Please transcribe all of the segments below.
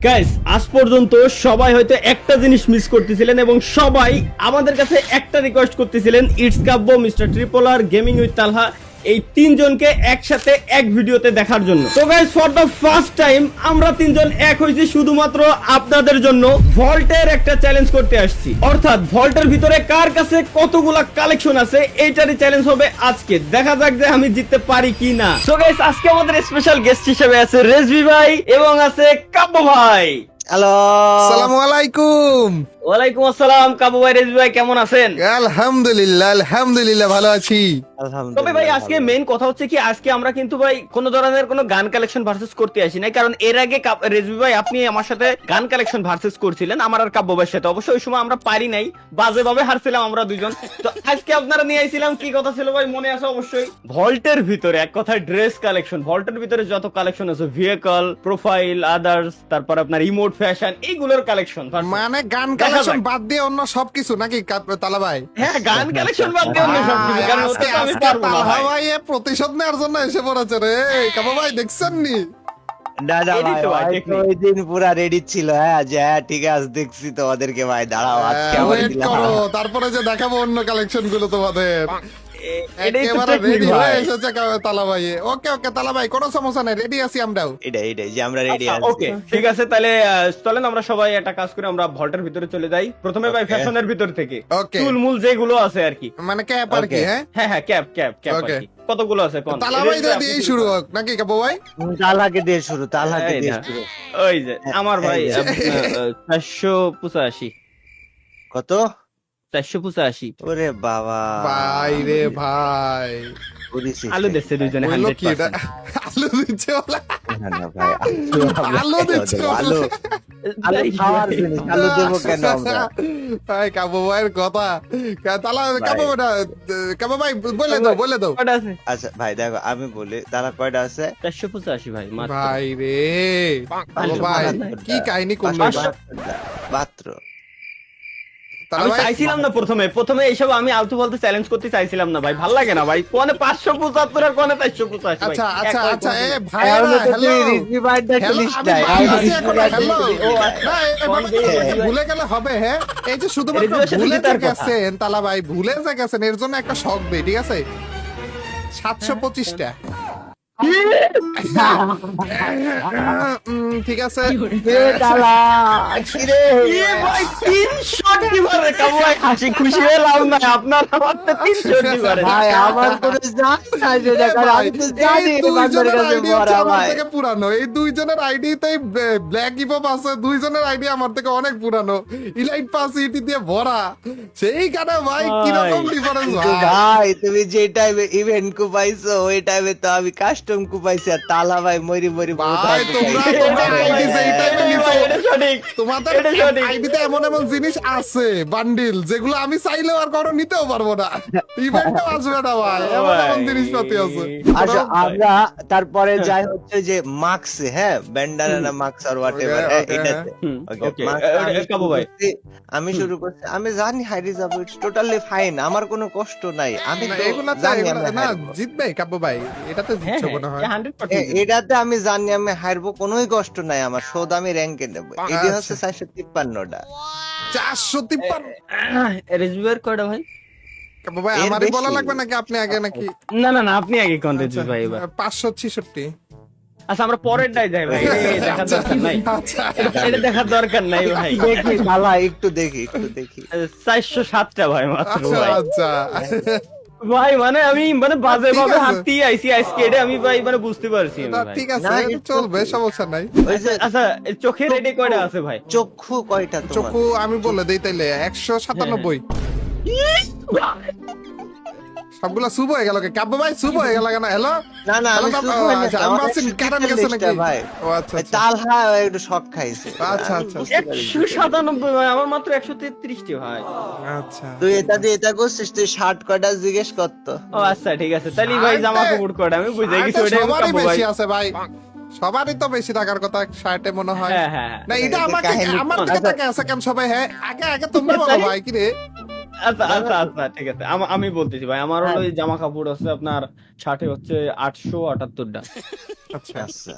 Guys আজ পর্যন্ত সবাই হয়তো একটা জিনিস মিস করতেছিলেন এবং সবাই আমাদের কাছে একটা রিকোয়েস্ট করতেছিলেন, it's Kabbo, mister triple R, gaming with Talha, এই তিনজনকে একসাথে এক ভিডিওতে দেখার জন্য। তো guys for the first time আমরা তিনজন এক হয়েছি শুধুমাত্র আপনাদের জন্য ভল্টের একটা চ্যালেঞ্জ করতে আসছি। অর্থাৎ ভল্টের ভিতরে কার কাছে কতগুলা কালেকশন আছে এইটারই চ্যালেঞ্জ হবে আজকে। দেখা যাক যে আমি জিততে পারি কি না। তো গাইস আজকে আমাদের স্পেশাল গেস্ট হিসেবে আছে রেজভি ভাই এবং আছে কাব্য ভাই। হ্যালো, আসসালামু আলাইকুম। ওয়ালাইকুম আসসালাম। কাব্য ভাই, রেজভি ভাই কেমন আছেন? আলহামদুলিল্লাহ ভালো আছি। তবে ভাই আজকে মেইন কথা হচ্ছে কি, আজকে আমরা কিন্তু ভাই কোন ধরনের কোনো গান কালেকশন ভার্সেস করতে আসি নাই, কারণ এর আগে রেজভি ভাই আপনি আমার সাথে গান কালেকশন ভার্সেস করছিলেন আমার আর কাব্য ভাইয়ের সাথে। অবশ্যই ওই সময় আমরা পারি নাই, বাজে ভাবে হারছিলাম আমরা দুইজন। তো আজকে আপনারা নিয়ে আইছিলাম, কি কথা ছিল ভাই মনে আছে অবশ্যই? ভল্টের ভিতরে এক কথায় ড্রেস কালেকশন, ভল্টের ভিতরে যত কালেকশন আছে, ভেহিকল, প্রোফাইল, আদার্স, তারপর আপনার ইমোট, ফ্যাশন, এইগুলোর কালেকশন। মানে গান কালেকশন বাদ দিয়ে অন্য সবকিছু নাকি তালা ভাই? হ্যাঁ, গান কালেকশন বাদ দিয়ে অন্য সবকিছু, কারণ ওটা তো আমি পারবো না ভাই। ভাই প্রতিশোধ নেওয়ার জন্য এসে পড়েছে রে। কাবা ভাই দেখছেন নি? দাদা এই তো ভাই, ভাই দেখনি। ওই দিন পুরা রেডি ছিল। হ্যাঁ যে হ্যাঁ ঠিক আছে, দেখছি তোমাদেরকে ভাই। দাঁড়াও আজকে আবার ওয়েট দিলাম। করো, তারপরে যে দেখাবো অন্য কালেকশন গুলো তোমাদের। এটাই তো একেবারে টেকনিক রেডি ভাই। হয়ে এসেছে তালা ভাই। ওকে তালা ভাই, কোনো সমস্যা নাই, রেডি আছি আমরাও। এটাই যে আমরা রেডি আছি। ওকে ঠিক আছে, তাহলে চলেন আমরা সবাই একটা কাজ করে আমরা ভল্টের ভিতরে চলে যাই। প্রথমে ভাই Okay. ফ্যাশনের ভিতর থেকে Okay. চুলমুল যেগুলো আছে আর কি। মানে ক্যাপ আর কি? Okay. হ্যাঁ হ্যাঁ ক্যাপ আর Okay. কি। কতগুলো আছে কোন? তালা ভাই দিয়ে শুরু হোক নাকি কাবা ভাই? তালহাকে দিয়ে শুরু, তালহাকে এই দিয়ে না। শুরু। ওই যে আমার ভাই এই যে। 485। কত? 485। ওরে বাবা, ভাই রে ভাই, করেছি। আলু দিচ্ছে দুইজনে বললো কি এটা? 100%। আলু দিচ্ছে বলে? না না ভাই, আলু দিচ্ছে আলু আলু খাওয়ার জিনিস, আলু দেবো কেন আমরা? ভাই কাবু ভাইয়ের কথা। তালা ভাই। কাবু ভাই বলে দাও। কয়টা আছে? আচ্ছা ভাই দেখো, আমি বলি তালা কয়টা আছে? 485 ভাই মাত্র। ভাই রে কাবু ভাই, কি কাহিনী করলো? মাত্র। তালা আমি ভাই, চাইছিলাম না প্রথমে এইসব আমি আলতু বলতে চ্যালেঞ্জ করতে চাইছিলাম না ভাই, ভাল লাগে না ভাই। কোনে 575 আর কোনে 485 ভাই। আচ্ছা এ ভাই তাহলে তো হ্যালো। তুই রিজভি ভাইটা হ্যালো, খেলিস আমি নাই। বাড়ি আছি এখন, হ্যালো। ও, না, এভাবে তো ভুলে গেলে হবে? হ্যাঁ, এই যে শুধুমাত্র রিজভির সাথে ভুলে জেতার যে কথা। গেছেন তালা ভাই, ভুলে যে গেছেন, এর জন্য একটা শখ দেই, ঠিক আছে? 725টা। ঠিক আছে। এ তালা, কিরে? এ ভাই 300 দিবারে কাবু ভাই, হাসি খুশি হয়ে লাভ নাই, আপনার আমার তো 300 দিবারে। ভাই আমার কোনো জান নাই যে দেখা, আমি তো জানি এই এই বান্দার দুইজনের কাছে আইডি ভরা আমার ভাই। থেকে পুরানো। এই দুইজনের আইডি তাই ব্ল্যাক হিপ আছে, দুইজনের আইডি আমার থেকে অনেক পুরানো। ইলাইট পাস ইটি দিয়ে ভরা। সেইখানে ভাই কিরকম ডিফারেন্স কিন্তু ভাই। ভাই তুমি যে টাইমে ইভেন্ট কুপাইছো ওই টাইমে তো আমি কাস্টম কুপাইছি, আর তালা ভাই মরি ভাই কোথায় তোমরা কুপাইছে। আইডি সেই টাইমে নিছো। এটা সঠিক। তোমাদের এটা সঠিক। আইডিতে এমন এমন জিনিস আছে বান্ডিল, যেগুলো আমি চাইলেও আর কারো নিতেও পারবো না। ইভেন্টও আসবে না ভাই, এমন এমন জিনিসপাতি আছে। আচ্ছা আমরা তারপরে যাই হচ্ছে যে মার্কস, হ্যাঁ ব্যান্ডানা মার্কস আর হোয়াট এভার, Okay, okay, এটাতে হুম, Okay, okay, Marks আমি কাবু শুরু ভাই। করছি, আমি শুরু করছি। আমি জানি হাইরে যাবো, ইটস টোটালি ফাইন, আমার কোনো কষ্ট নাই। আমি না, তো এগুলাতে জানি এগুলা- আমি না হারবো। জিতবে কাব্য ভাই, এটাতে হ্যাঁ জিতছে মনে হয়। 100% এটাতে আমি জানি আমি হারবো, কোনোই কষ্ট নাই আমার। শোধ আমি র্যাঙ্কে নেবো। এটি হচ্ছে 453টা। 453। রেজভির কয়টা ভাই? কাব্য ভাই এর আমারই বলা বেশি। লাগবে নাকি আপনি আগে নাকি? না আপনি আগে কোন রেজভি ভাই এবার। 566। আচ্ছা আমরা পরের ডাই যাই ভাই, এটা দেখার দরকার নাই। আচ্ছা এটা দেখার দরকার নাই ভাই। দেখি শালা, একটু দেখি 407টা ভাই মাত্র ভাই। আচ্ছা ভাই মানে আমি মানে বাজে ঠিক ভাবে আছে। হাঁটতে আইছি আজকে, এটা আমি ভাই মানে বুঝতে পারছি আমি না, ভাই। ঠিক আছে, না, এটা একটু- চলবে, সমস্যা নাই। ওই যে আচ্ছা চোখে রেডি কয়টা আছে ভাই? চক্ষু কয়টা তোমার? চক্ষু আমি বলে দেই তাইলে 197। সবগুলা শুভ হয়ে গেল কি? কাব্য ভাই শুভ হয়ে গেল কেন? হ্যালো না না আমি হ্যালো, শুধু আচ্ছা, আমি ভাবছি কারেন্ট গেছে নাকি? ভাই। ও আচ্ছা আচ্ছা। তালহা একটু শক খাইছে। আচ্ছা, আচ্ছা, আমি বুঝতে পারি। 197 ভাই, আমার মাত্র 133টি ভাই। আচ্ছা তুই এটা দিয়ে এটা করছিস, তুই শার্ট কয়টা জিজ্ঞেস করতো। ও আচ্ছা ঠিক আছে, তাহলে ভাই জামা কাপড় কয়টা আমি বুঝে গেছি, আরে, ওইটাই সবারই কাব্য ভাই। বেশি আছে ভাই, সবারই তো বেশি থাকার কথা শার্টে মনে হয়। হ্যাঁ হ্যাঁ না এটা এটা আমাকে কাহিনী আমার কোন? দিকে তাকে আছে কেন সবাই? হ্যাঁ আগে তোমরা বলো ভাই, কি রে? আচ্ছা আচ্ছা আচ্ছা ঠিক আছে আমি বলতেছি ভাই, আমার হলো এই জামা কাপড় হচ্ছে আপনার শার্টে হচ্ছে 878টা। আচ্ছা আচ্ছা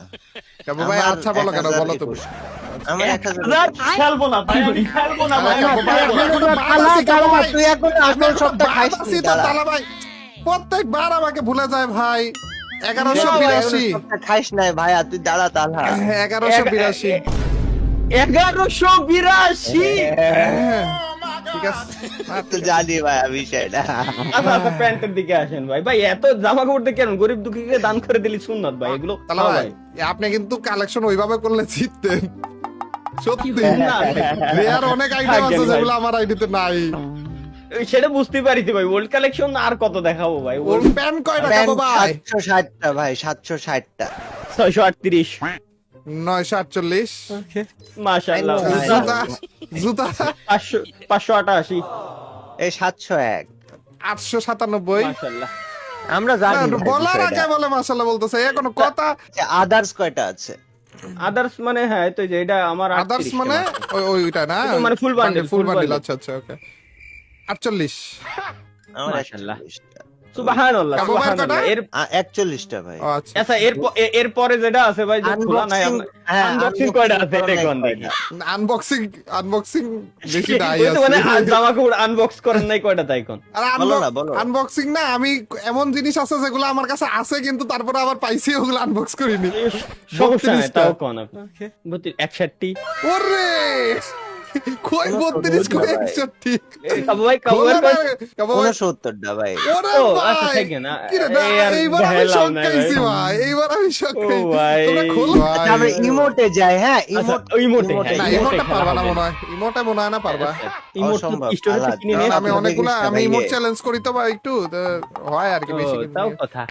কাবু ভাই, আমার আচ্ছা বলো কেন, বলো তো। 1021 আমার 1000 খেলবো না ভাই, আমি খেলবো না ভাই, আরে কাবু ভাই, খেলবো আমি না। এখনো বাদ আছি, কাবু ভাই। তুই এখন আসল সবটা বাদ খাইস আছি তো, তালা ভাই প্রত্যেকবার আমাকে ভুলে যায় ভাই। 1182 সবটা খাইস নাই ভাইয়া, তুই দাঁড়া তালহা। 1182 1182। ঠিক আছে। তো জানি ভাইয়া বিষয়টা। আচ্ছা আচ্ছা প্যান্টের দিকে আসেন ভাই। ভাই এত জামা কাপড় দিয়ে কেন গরিব দুঃখীকে দান করে দিলি সুন্নাত ভাই, এগুলো তালা খাও ভাই, আপনি কিন্তু কালেকশন ওইভাবে করলে জিততেন সত্যি। না, রেয়ার অনেক আইটেম আছে থাকেন ভাই। যেগুলো আমার আইডিতে নাই। সেটা বুঝতে পারিছি ভাই, ওল্ড কালেকশন আর কত দেখাবো ভাই। ওর প্যান কয়টা কাবু ভাই? 760টা ভাই, 760টা। 638। 948। মাশাআল্লাহ। ভাই। জুতা জুতা 588। এই 701। 897। মাশাআল্লাহ। আমরা জানি না, ভাই বলার বিষয়টা। আগে বলে মাশাআল্লাহ বলতেছে, এ কোনো কথা? আদার্স কয়টা আছে? আদার্স মানে হ্যাঁ তো যে এটা আমার আদার্স 38 মানে ওইটা না, এটা মানে full bundle, ফুল full বান্ডিল। bundle। আচ্ছা আচ্ছা ওকে। 48। আমার মাশাআল্লাহ। 41টা। সুবহানাল্লাহ কাবু ভাইয়ের সুবহানাল্লাহ। কটা? এর 41টা ভাই। ও আচ্ছা। আচ্ছা এর পরে যেটা আছে ভাই, যে খোলা নাই হ্যাঁ, আনবক্সিং কয়টা আছে এটা কোন দেখি। আনবক্সিং আনবক্সিং বেশি নাই ওই তো মানে আছে। জামা কাপড় আনবক্স করেন নাই কয়টা তাই কোন। আর বলো না, বলো। আনবক্সিং না, আমি এমন জিনিস আছে যেগুলো আমার কাছে আছে কিন্তু তারপরে আবার পাইছি, ওগুলো আনবক্স করিনি। সমস্যা নাই 32টা। তাও কোন আপনি 61। ওরে কই 32 কই 61? কাবু ভাই কাবু খোলা ভাই না, কাবু ভাই। 69টা ভাই। ওরে ও আচ্ছা ভাই, ঠিক না কি রে, না, এই আর এইবার আমি দেখাইলাম শক না খাইছি ভাই। ভাই, এইবার আমি শক ও খাইছি। ভাই। তোমরা খোলো ভাই। আমরা ইমোটে যাই, হ্যাঁ আচ্ছা ইমোট। ইমোটে ইমোটে। না, হ্যাঁ, ইমোটটা খেলা পারবা না হবে। মনে হয়, ইমোটটা মনে হয় না পারবা। ইমোট অসম্ভব, স্টোরে আলাদা। কিনে নিয়ে কারণ আমি আপনি অনেকগুলা, দেখিস না আমি ভাই, ইমোট ইয়ে। চ্যালেঞ্জ করি তো ভাই, একটু তো হয় আর কি, বেশি তাও কথা।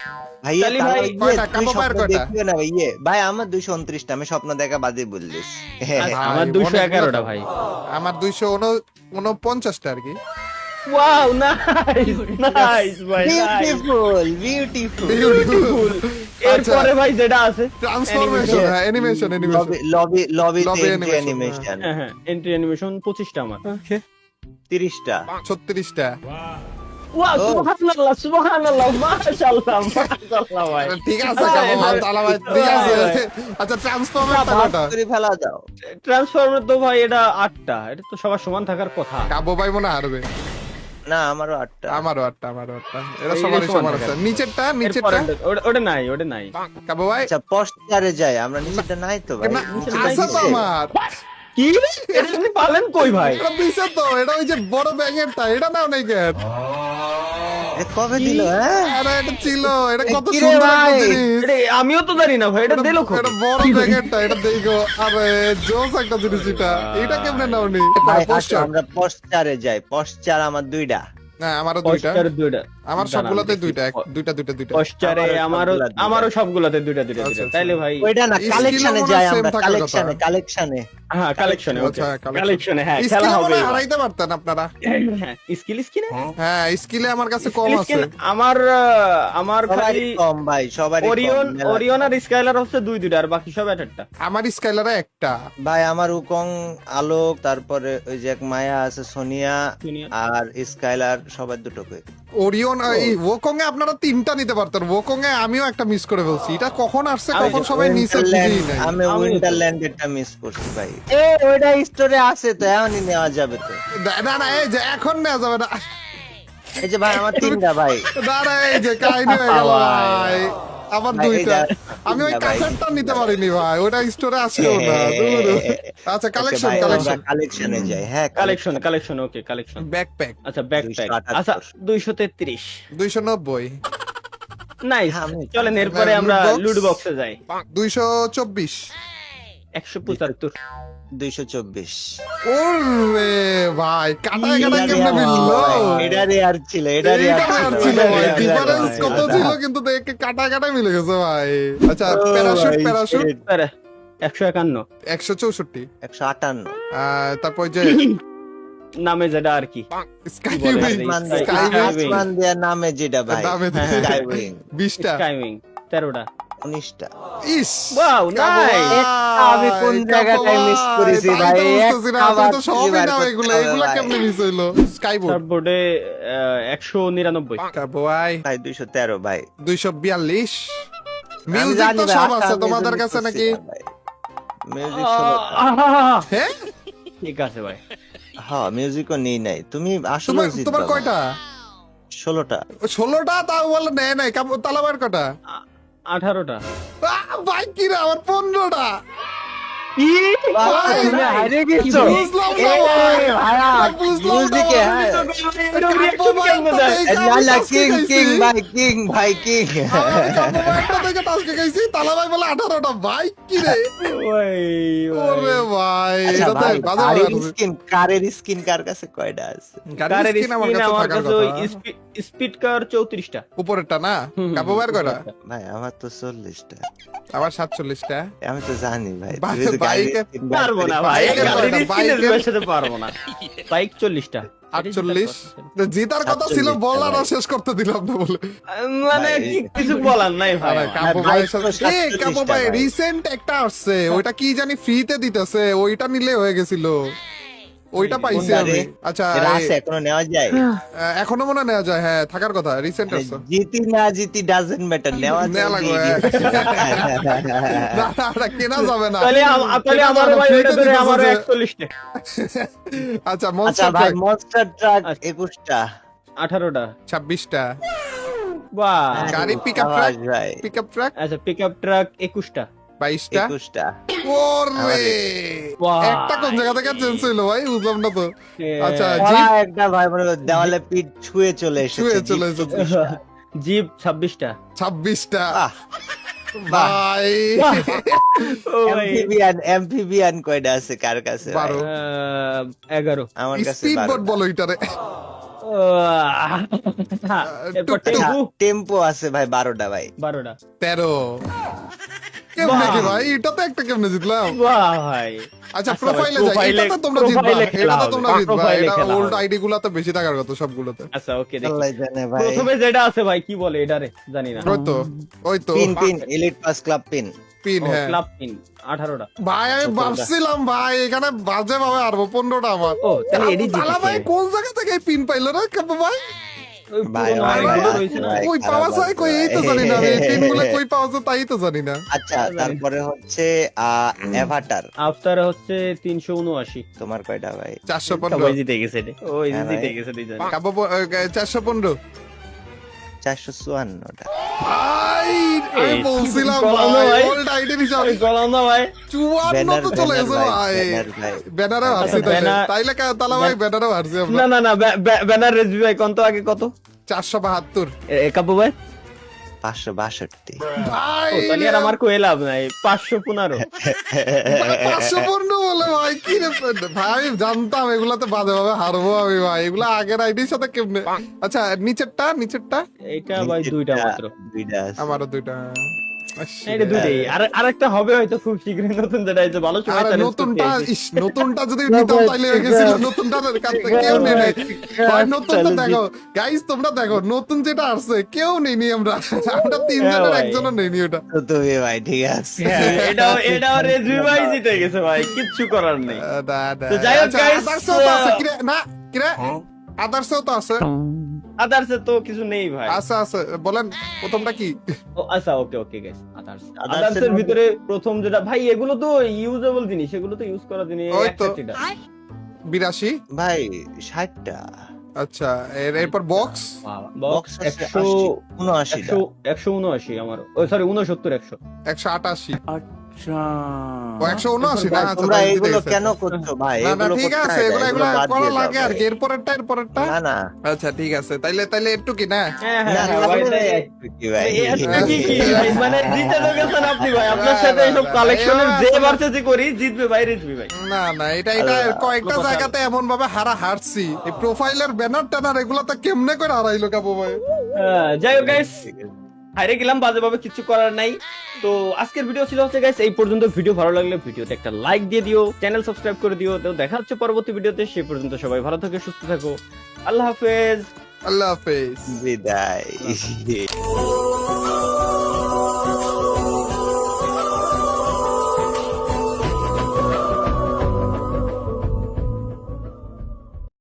ভাইয়া তালি তাহলে ভাই, ইয়ে, কয়টা? তুই কাবু ভাইয়ের স্বপ্ন কয়টা? দেখিও না ভাই, ইয়ে। ভাই আমার 229টা, আমি স্বপ্ন দেখা বাদে বললিস। আচ্ছা, ভাই, আমার অনেকগুলো 211টা তো। ভাই। আমার 249টা আর কি। ওয়াও নাইস নাইস ভাই নাইস বিউটিফুল বিউটিফুল। বিউটিফুল। এরপরে ভাই যেটা আছে ট্রান্সফরমেশন, হ্যাঁ, অ্যানিমেশন লবি লবি লবিতে Lobby এন্ট্রি animation, অ্যানিমেশন। হ্যাঁ হ্যাঁ এন্ট্রি অ্যানিমেশন 25টা আমার। 30টা। 36টা। ওয়াও ও। সুবহানাল্লাহ সুবহানাল্লাহ মাশাআল্লাহ মাশাআল্লাহ ভাই। ঠিক আছে কাবু ভাই, তালা ভাই, ঠিক আছে। আচ্ছা, ট্রান্সফরমারটা ভাগ কয়টা? করে ফেলা দাও। ট্রান্সফরমার তো ভাই এটা 8টা, এটা তো সবার সমান থাকার কথা। কাবু ভাই মনে হয় হারবে। না আমারও 8টা। আমারও 8টা, আমারও 8টা। এরা এই যে সবারই সমান সমান থাকে। আছে। নিচেরটা, এরপরে নিচেরটা ওটা নাই ওটা নাই। কাবু ভাই। আচ্ছা পস্টারে যাই, আমরা নিচেটা নাই তো ভাই। না, নিচেরটা আছে তো নিচে। আমার। কি এটা আপনি পালেন কই ভাই? এটা দিছে তো, এটা ওই যে বড় ব্যাগেরটা, এটা নাও নাই কেন? এ কবে দিল হ্যাঁ? আরে এটা ছিল, এটা কত কিরে সুন্দর একটা ভাই? জিনিস। এটা আমিও তো জানি না ভাই, এটা দিলো কই? এটা বড় ব্যাগেরটা, এটা দেখো। আরে জোস একটা জিনিস এটা। এটা কেমনে নাওনি? ভাই আসো পোস্টার। আমরা পস্টারে যাই। পস্টার আমার 2টা। না, আমারও দুইটা। পস্টার দুইটা। আমার দাঁড়ান, সবগুলোতে দেখি। দুইটা, দুইটা দুইটা দুইটা। পস্টারে আমারও আমারও সবগুলা দুইটা। আমারও সবগুলাতে দুইটা দুইটা আচ্ছা, দুইটা। আচ্ছা। তাইলে ভাই ওইটা না, স্কিলও কালেকশনে মনে হয় যাই same আমরা, থাকার কথা। কালেকশনে। হ্যাঁ কালেকশনে ওকে আচ্ছা, কালেকশনে হ্যাঁ খেলা স্কিলে হবে মনে হয় এবার। হারাইতে পারতেন আপনারা। হ্যাঁ স্কিলে হ্যাঁ, স্কিলে আমার কাছে কম আছে। আমার খালি সবারই কম ভাই, সবারই ওরিয়ন কম, মেলা। ওরিয়ন আর স্কাইলার হচ্ছে দুই দুইটা, আর বাকি সব একটা। আমার স্কাইলারে একটা। ভাই আমার উকং, আলোক, তারপরে ওই যে এক মায়া আছে সোনিয়া, সোনিয়া। আর স্কাইলার, সবার দুটো করে। ওরিয়ন, এই ওকং এ আপনারা তিনটা নিতে পারতেন। ওকং এ আমিও একটা মিস করে ফেলছি। এটা কখন আসছে, আমি কখন যে সবাই নিচে বুঝেই নাই। আমি আমিও তো। উইন্টারল্যান্ড এরটা মিস করছি ভাই। এ ওইটা স্টোরে আছে তো, এখনই নেওয়া যাবে তো। না না, এই যে এখন নেওয়া যাবে না। এই যে ভাই আমার 3টা ভাই। না না, এই যে কাহিনী হয়ে গেল ভাই। আমার ভাই, দুইটা। এইটা- আমি ওই এইটা ভাই। কাছেরটা নিতে পারিনি ভাই, ওটা স্টোরে আসেও না। দূর। আচ্ছা, কালেকশন, কালেকশন। কালেকশনে যাই, হ্যাঁ কালেকশন ওকে কালেকশন। ব্যাকপ্যাক আচ্ছা ব্যাকপ্যাক 278 আচ্ছা 233 290, নাইস। হ্যাঁ, আমি- চলেন এরপরে আমরা লুট বক্স? লুড বক্সে যাই। 224। 175 224। ওরে ভাই, কাটায় কাটায় এটা কেমনে মিললো? এটারই আর ছিল, এটারই আর এইটাই আর ছিল। ছিল ভাই, এটা ডিফারেন্স ভাই, কত এটা। ছিল কিন্তু দেখে কাটায় কাটায় মিলে গেছে ভাই। আচ্ছা, ও প্যারাশুট, ভাই, প্যারাশুট shit। 151 164। 158। তারপর যে নামে যেটা আর কি স্কাই বলে? উইং, আসমান Sky- স্কাই Sky- উইং, আসমান দেয়া নামে যেটা ভাই। নামে স্কাই উইং। 20টা। স্কাইউইং 13টা। 19টা। ইস, Wow, কাবু nice. ভাই। আমি কোন জায়গাটায় মিস করেছি ভাই? তুমি তো সবই নাও এগুলা কেমনে মিস হইলো? স্কাইবোর্ড সার্ফবোর্ডে 199। কাবো ভাই ভাই 213 ভাই। 242 আমি মিউজিক জানি তো ভাই, সব আচ্ছা, আছে আমি তোমাদের মিস কাছে করছি নাকি? না ভাই। মিউজিক 16টা। হ্যাঁ ঠিক আছে ভাই। হ্যাঁ মিউজিকও নেই নাই। তুমি আসলে তোমার কয়টা? 16টা। 16টা তাও বলে নেয় নাই তালাবার কটা? 18টা। ভাই কি রে আমার 15টা ভাই, তুমি হারিয়ে গেছো। বুঝলাম না এই ভাই। ভাইয়া, বুঝলাম না মিউজিকে, ভাই। হ্যাঁ। কাব্য ভাইয়েরটা দেখে না আমি না, টাস্কে কিং খাইছি। কিং ভাই, কিং ভাই, কিং। আমি কাব্য ভাইয়েরটা দেখে টাস্কে খাইছি, তালা ভাই বলে 18টা। ভাই কি রে? ওরে ভাই, আচ্ছা এটা তো ভাই, বাজে কারের ব্যাপার। স্কিন, কারের স্কিন কার কাছে কয়টা আছে? গাড়ির কারের স্কিন আমার কাছে আমার থাকার কাছে ওই কথা। স্পিড কার 34টা। উপরেরটা না? কাব্য ভাইয়ের কয়টা? ভাই আমার তো 40টা। আবার 47টা। আমি তো জানি ভাই। ভাই, তুমি যদি গাড়ির বাইকে- skin বের পারবো না করি, ভাই, বাইকের গাড়ির কয়টা? স্পিনের বাইকের- সাথে পারবো না। বাইক 40টা। 48 তো জিতার কথা ছিল 47 বললা না, ভাই। শেষ করতে দিলাম না বলে। মানে ভাই, কিছু বলার নাই ভাই। আরে কাব্য ভাই, ভাইয়ের সাথে- বাইক তো 47 কাব্য টা ভাই ভাই। রিসেন্ট একটা আসছে, ওইটা কি জানি ফ্রিতে দিতেছে, ওইটা নিলে হয়ে গেছিল। ওইটা পাইছি কোনটা আমি। রে? আচ্ছা এরা আছে, এখনো নেওয়া যায়? এখনো মনে হয় নেওয়া যায়, হ্যাঁ থাকার কথা, রিসেন্ট মানে আসছে। জিতি না জিতি ডাজন্ট ম্যাটার, নেওয়া যায়। নেওয়া লাগবে, দিয়ে না, না, না, কেনা যাবে না। তাহলে তাহলে আমার ভাই ফ্রিতে ওইটা ধরে দিতেছে আমারও যে। 41টা। আচ্ছা আচ্ছা মনস্টার ভাই, ট্রাক মনস্টার ট্রাক আচ্ছা। 21টা। 18টা। 26টা, বাহ। গাড়ি পিকআপ ট্রাক, ভাই পিকআপ ট্রাক আচ্ছা পিকআপ ট্রাক 21টা। 22টা। 21টা। ওরে বাহ। একটা কোন জায়গা থেকে চেঞ্জ হইলো ভাই, বুঝলাম না তো। আচ্ছা ওরা জিপ একটা ভাই মনে করো দেওয়ালে পিঠ ছুঁয়ে চলে এসেছে। ছুঁয়ে চলে জিপ এসেছে। 26টা। জিপ 26টা। 26টা বাহ, বাহ। ভাই। ও ভাই। এমফিবিয়ান কয়টা আছে কার কাছে ভাই? 12 11। আমার কাছে স্পিড বোট 12টা। বলো এটারে। এরপর টুকটুক। টেম্পু টেম্পো আছে ভাই 12টা ভাই। 12টা। 13 কেমনে বাহ। কি ভাই, এটা তো একটা কেমনে জিতলাম। বাহ ভাই। আচ্ছা আচ্ছা প্রোফাইলে ভাই, যাই, প্রোফাইলে- এটা তো তোমরা জিতবা, প্রোফাইলে এটা খেলা তো হবে। তোমরা জিতবা, প্রোফাইলে এটা খেলা ওল্ড হবে। আইডি গুলাতে বেশি থাকার কথা সবগুলোতে। আচ্ছা ওকে দেখি। আল্লাহ জানে ভাই। প্রথমে যেটা আছে ভাই কি বলে এটারে জানি না। ওই তো pin pin elite pass club pin. Pin, হ্যাঁ ক্লাব পিন 18টা। ভাই আমি 17টা। ভাবছিলাম ভাই এখানে বাজে ভাবে আরবো 15টা আমার। ও তাহলে এডি তালা ভাই জিতেছে। কোন জায়গা থেকে এই পিন পাইলো রে কাব্য ভাই? ওই ভাই, পুরনো ভাই, অনেকগুলো ভাই, রয়েছে না। ভাই। ওই খারাপ পাওয়া যায় কই, এই তো আছে। জানি না আমি, এই পিনগুলো কই পাওয়া যায় তাই তো জানি না। আচ্ছা তারপরে হচ্ছে অ্যাভাটার। আফতারে হচ্ছে 379। তোমার কয়টা ভাই? 415 সবাই জিতে গেছে রে। ওই হ্যাঁ জিতে ভাই। গেছে দুইজন। কাব্য 415 454টা। ভাই আমি এই, বলছিলাম গলাম না ভাই ভাই। ওল্ড আইডি হিসাবে ওই গলাম না ভাই। 54 তো চলে গেছে ভাই। ব্যানার ভাই। ব্যানারে হারছি আচ্ছা, তাইলে ব্যানার- তাইলে তালা ভাই ব্যানারে হারছি আমরা। না না না ব্যানার রেজবি ভাই কত আগে কত? 472 কাব্য ভাই 562। ভাই ও তাহলে আর আমার কই লাভ নাই। 515। 515 বলে ভাই কি রে ভাই, আমি জানতাম এগুলাতে বাজে ভাবে হারবো আমি ভাই, এগুলা আগের আইডির সাথে কেমনে। আচ্ছা নিচেরটা এইটা ভাই দুইটা মাত্র। দুইটা আছে। আমারও দুইটা। এইটা দুইটাই। আর একটা হবে হয়তো খুব শীঘ্রই, নতুন যেটা হয়েছে ভালো সময় আরে challenge নতুনটা করতে এসেছি। নতুনটা যদি নিতাম তাইলে হয়ে গেছিল, নতুনটা কেউ নেই নাই ভাই, নতুনটা দেখো গাইস, তোমরা দেখো নতুন যেটা আসছে কেউ নেইনি, আমরা তিনজনের ভাই। একজনও নেইনি ওটা। তো তুমি ভাই ঠিক আছে। হ্যাঁ, এটাও রেজবি ভাই জিতে গেছে ভাই, কিচ্ছু করার নেই। তো যাই হোক guys, আদার্সও তো আছে কিরে, না কিরে আদার্সও তো আছে, আদার্সে তো কিছু নেই ভাই। আছে আছে বলেন প্রথমটা কি? ও আচ্ছা ওকে ওকে গাইস, Others আদার্সের এর ভিতরে প্রথম যেটা ভাই, এগুলো তো ইউজেবল জিনিস, এগুলো তো ইউজ করা জিনিস। ওই তো। 61টা। 82 ভাই 60টা। আচ্ছা এরপর বক্স বক্স আছে 100 79টা। 179 আমার, ও সরি 69 100। 188 আচ্ছা। ও 179 না, আচ্ছা তোমরা তাই দিতে এগুলো গেছে। কেন করছো ভাই? না না এগুলো ঠিক করতে আছে, হয় না, এগুলো এগুলো বাদ করা দিয়ে লাগে দাও আর কি, ভাই। এরপরেরটা না না আচ্ছা ঠিক আছে, তাইলে একটু কি না হ্যাঁ না, হ্যাঁ ভাই, তাহলে তাই- একটু কি ভাই? এই আজকে কি ভাই, মানে জিতে তো গেছেন আপনি ভাই, আপনার সাথে না, এইসব না, কালেকশনের এবার যে আসলে- ভার্সেসি করি জিতবে ভাই রেজবি ভাই। না না এটা আল্লাহ, কয়েকটা কথা- জায়গাতে এমন ভাবে হারছি, এই প্রোফাইলের ব্যানার টানার এগুলা তো কেমনে করে হারাইলো কাবু ভাই। যাই হোক গাইস, ঠিক আছে। হারিয়ে গেলাম বাজেভাবে, কিছু করার নাই। তো আজকের ভিডিও ছিল হচ্ছে গাইস এই পর্যন্ত। ভিডিও ভালো লাগলে ভিডিওতে একটা লাইক দিয়ে দিও, চ্যানেল সাবস্ক্রাইব করে দিও। তো দেখা হচ্ছে পরবর্তী ভিডিওতে, সেই পর্যন্ত সবাই ভালো থাকো, সুস্থ থাকো। আল্লাহ হাফেজ। আল্লাহ হাফেজ। বিদায়।